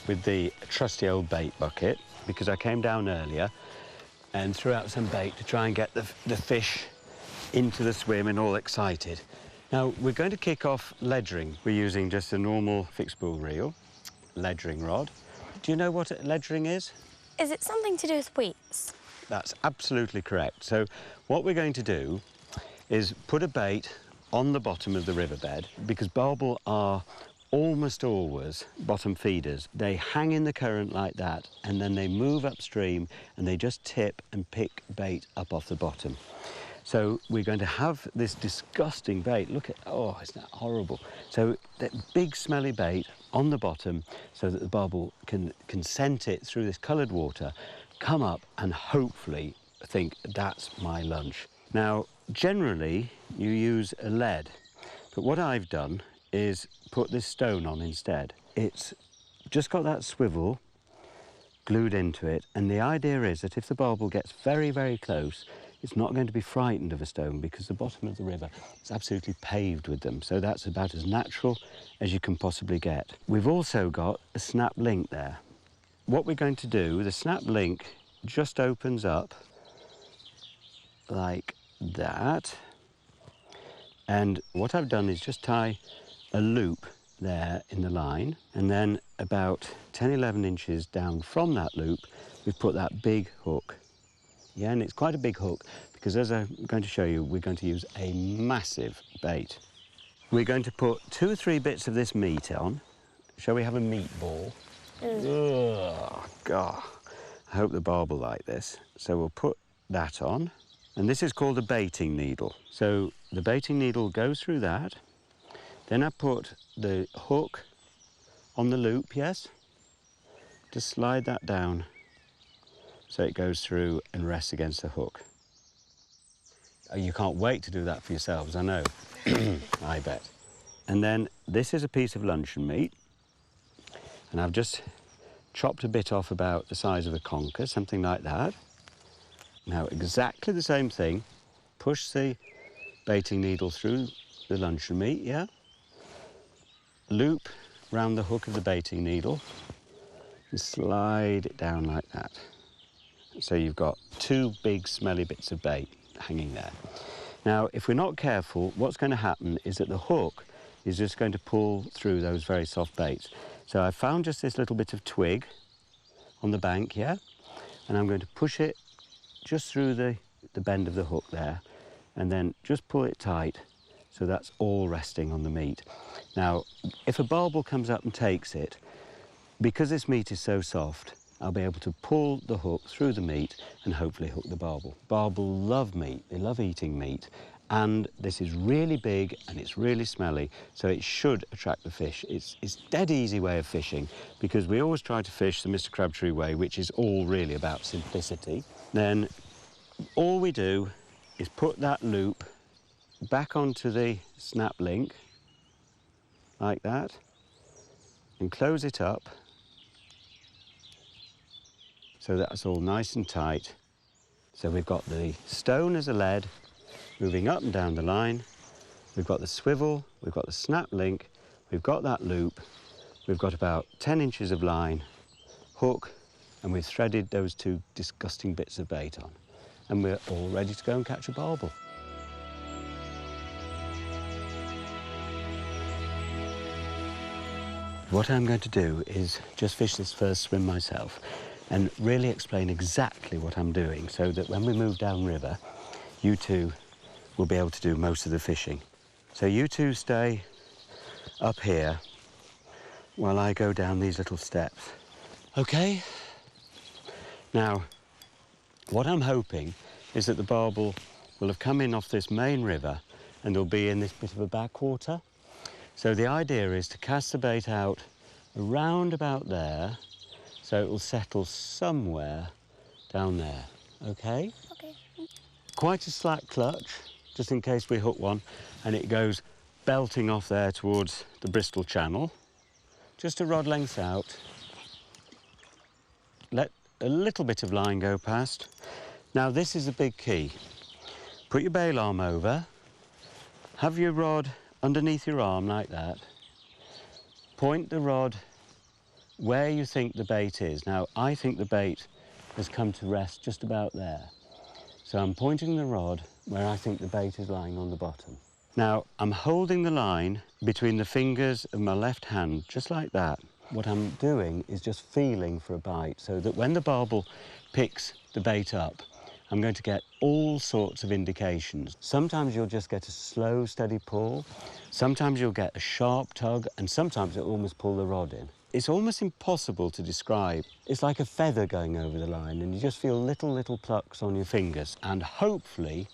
with the trusty old bait bucket because I came down earlier and threw out some bait to try and get the fish into the swim and all excited. Now, we're going to kick off ledgering. We're using just a normal fixed spool reel, ledgering rod. Do you know what ledgering is? Is it something to do with weights? That's absolutely correct. So what we're going to do is put a bait on the bottom of the riverbed because barbel are almost always bottom feeders. They hang in the current like that and then they move upstream and they just tip and pick bait up off the bottom. So we're going to have this disgusting bait. Look at, oh, isn't that horrible? So that big smelly bait on the bottom so that the barbel can scent it through this coloured water, come up and hopefully think that's my lunch. Now, generally you use a lead, but what I've done is put this stone on instead. It's just got that swivel glued into it, and the idea is that if the barbel gets very, very close, it's not going to be frightened of a stone because the bottom of the river is absolutely paved with them. So that's about as natural as you can possibly get. We've also got a snap link there. What we're going to do, the snap link just opens up like that. And what I've done is just tie a loop there in the line, and then about 10-11 inches down from that loop, we've put that big hook. Yeah, and it's quite a big hook because, as I'm going to show you, we're going to use a massive bait. We're going to put 2 or 3 bits of this meat on. Shall we have a meat ball? Oh, God. I hope the barbel like this. So we'll put that on. And this is called a baiting needle. So the baiting needle goes through that. Then I put the hook on the loop, yes? Just slide that down so it goes through and rests against the hook. Oh, you can't wait to do that for yourselves, I know. I bet. And then this is a piece of luncheon meat. And I've just chopped a bit off about the size of a conker, something like that. Now, exactly the same thing. Push the baiting needle through the luncheon meat, yeah? Loop round the hook of the baiting needle and slide it down like that. So you've got 2 big smelly bits of bait hanging there. Now, if we're not careful, what's going to happen is that the hook is just going to pull through those very soft baits. So I found just this little bit of twig on the bank, yeah? And I'm going to push it just through the bend of the hook there, and then just pull it tight so that's all resting on the meat. Now, if a barbel comes up and takes it, because this meat is so soft, I'll be able to pull the hook through the meat and hopefully hook the barbel. Barbel love meat, they love eating meat, and this is really big and it's really smelly, so it should attract the fish. It's dead easy way of fishing because we always try to fish the Mr. Crabtree way, which is all really about simplicity. Then all we do is put that loop back onto the snap link like that and close it up so that's all nice and tight. So we've got the stone as a lead moving up and down the line. We've got the swivel, we've got the snap link, we've got that loop, we've got about 10 inches of line, hook, and we've threaded those 2 disgusting bits of bait on. And we're all ready to go and catch a barbel. What I'm going to do is just fish this first swim myself and really explain exactly what I'm doing so that when we move downriver, you 2 will be able to do most of the fishing. So you 2 stay up here while I go down these little steps. Okay? Now, what I'm hoping is that the barbel will have come in off this main river and they'll be in this bit of a backwater. So the idea is to cast the bait out around about there so it will settle somewhere down there, okay? Okay. Quite a slack clutch, just in case we hook one, and it goes belting off there towards the Bristol Channel. Just a rod length out. Let a little bit of line go past. Now this is a big key. Put your bail arm over, have your rod underneath your arm like that, point the rod where you think the bait is. Now, I think the bait has come to rest just about there. So I'm pointing the rod where I think the bait is lying on the bottom. Now, I'm holding the line between the fingers of my left hand, just like that. What I'm doing is just feeling for a bite, so that when the barbel picks the bait up, I'm going to get all sorts of indications. Sometimes you'll just get a slow, steady pull. Sometimes you'll get a sharp tug, and sometimes it'll almost pull the rod in. It's almost impossible to describe. It's like a feather going over the line, and you just feel little plucks on your fingers, and hopefully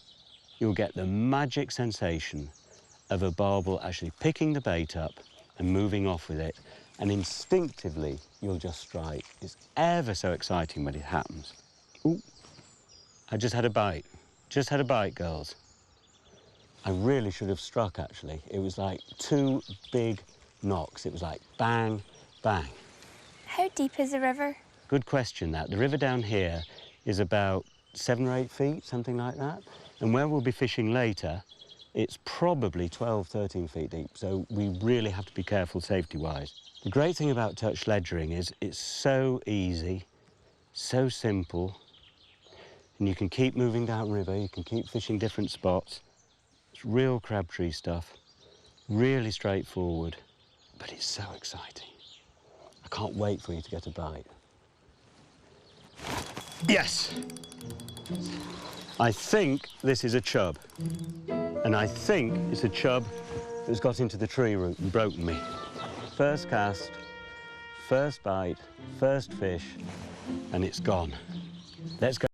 you'll get the magic sensation of a barbel actually picking the bait up and moving off with it, and instinctively you'll just strike. It's ever so exciting when it happens. Ooh, I just had a bite. Just had a bite, girls. I really should have struck, actually. It was like 2 big knocks. It was like bang, bang. How deep is the river? Good question, that. The river down here is about 7 or 8 feet, something like that. And where we'll be fishing later, it's probably 12, 13 feet deep, so we really have to be careful safety-wise. The great thing about touch ledgering is it's so easy, so simple, and you can keep moving downriver, you can keep fishing different spots. It's real Crabtree stuff, really straightforward, but it's so exciting. I can't wait for you to get a bite. Yes! I think this is a chub. And I think it's a chub that's got into the tree root and broken me. First cast, first bite, first fish, and it's gone. Let's go.